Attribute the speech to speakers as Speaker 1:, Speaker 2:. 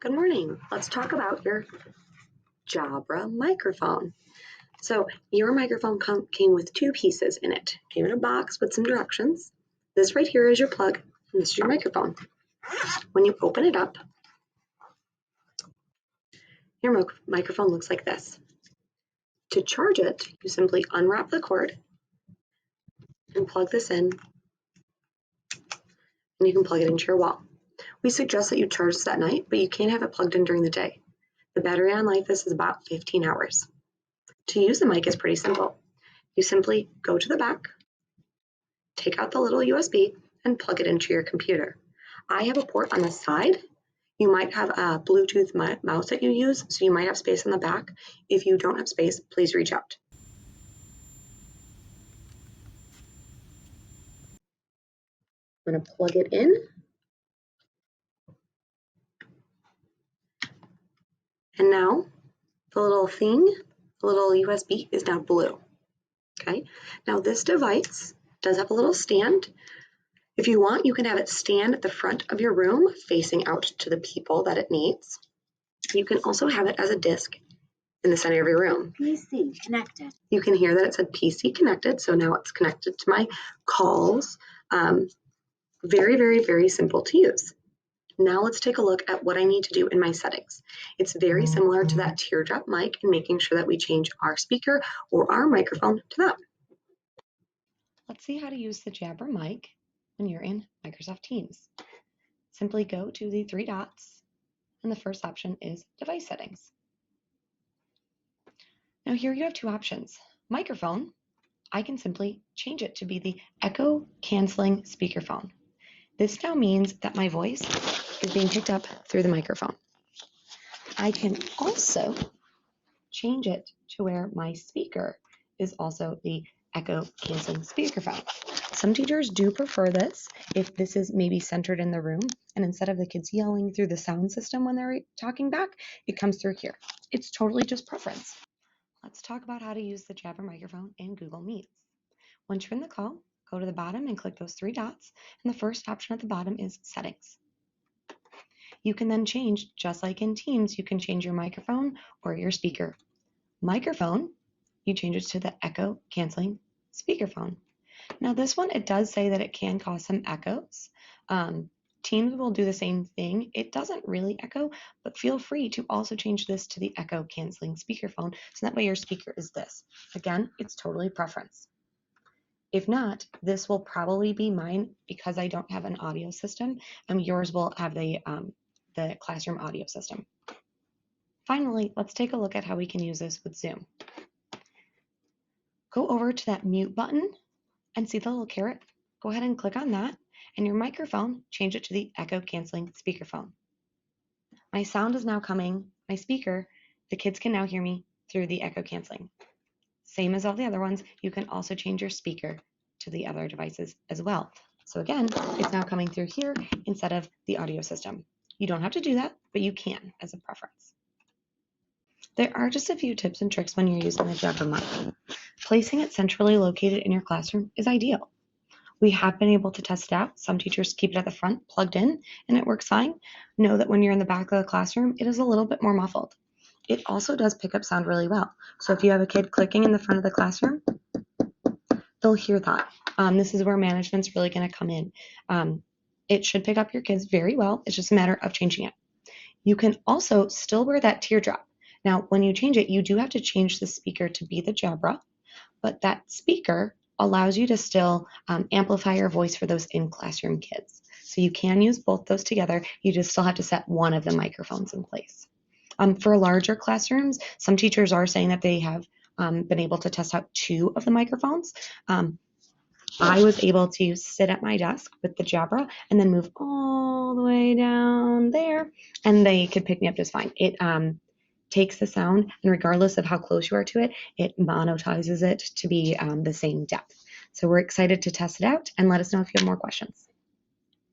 Speaker 1: Good morning. Let's talk about your Jabra microphone. So your microphone came with two pieces in it. Came in a box with some directions. This right here is your plug, and this is your microphone. When you open it up, your microphone looks like this. To charge it, you simply unwrap the cord and plug this in, and you can plug it into your wall. We suggest that you charge this at night, but you can have it plugged in during the day. The battery on life is about 15 hours. To use the mic is pretty simple. You simply go to the back, take out the little USB, and plug it into your computer. I have a port on the side. You might have a Bluetooth mouse that you use, so you might have space on the back. If you don't have space, please reach out. I'm going to plug it in. And now the little thing, the little USB is now blue. Okay. Now this device does have a little stand. If you want, you can have it stand at the front of your room facing out to the people that it needs. You can also have it as a disc in the center of your room.
Speaker 2: PC connected.
Speaker 1: You can hear that it said PC connected, so now it's connected to my calls. Very, very, very simple to use. Now let's take a look at what I need to do in my settings. It's very similar to that teardrop mic and making sure that we change our speaker or our microphone to that.
Speaker 3: Let's see how to use the Jabra mic when you're in Microsoft Teams. Simply go to the three dots, and the first option is Device Settings. Now here you have two options. Microphone, I can simply change it to be the echo canceling speakerphone. This now means that my voice is being picked up through the microphone. I can also change it to where my speaker is also the echo canceling speakerphone. Some teachers do prefer this if this is maybe centered in the room, and instead of the kids yelling through the sound system when they're talking back, it comes through here. It's totally just preference. Let's talk about how to use the Jabra microphone in Google Meets. Once you're in the call, go to the bottom and click those three dots, and the first option at the bottom is Settings. You can then change, just like in Teams, you can change your microphone or your speaker. Microphone, you change it to the echo canceling speakerphone. Now this one, it does say that it can cause some echoes. Teams will do the same thing. It doesn't really echo, but feel free to also change this to the echo canceling speakerphone, so that way your speaker is this. Again, it's totally preference. If not, this will probably be mine because I don't have an audio system, and yours will have the classroom audio system. Finally, let's take a look at how we can use this with Zoom. Go over to that mute button and see the little caret. Go ahead and click on that, and your microphone, change it to the echo canceling speakerphone. My sound is now coming, my speaker, the kids can now hear me through the echo canceling. Same as all the other ones, you can also change your speaker to the other devices as well. So again, it's now coming through here instead of the audio system. You don't have to do that, but you can as a preference. There are just a few tips and tricks when you're using the Jabra mic. Placing it centrally located in your classroom is ideal. We have been able to test it out. Some teachers keep it at the front, plugged in, and it works fine. Know that when you're in the back of the classroom, it is a little bit more muffled. It also does pick up sound really well. So if you have a kid clicking in the front of the classroom, they'll hear that. This is where management's really going to come in. It should pick up your kids very well. It's just a matter of changing it. You can also still wear that teardrop. Now, when you change it, you do have to change the speaker to be the Jabra, but that speaker allows you to still amplify your voice for those in-classroom kids. So you can use both those together. You just still have to set one of the microphones in place. For larger classrooms, some teachers are saying that they have been able to test out two of the microphones. I was able to sit at my desk with the Jabra and then move all the way down there, and they could pick me up just fine. It takes the sound, and regardless of how close you are to it, it monetizes it to be the same depth. So we're excited to test it out, and let us know if you have more questions.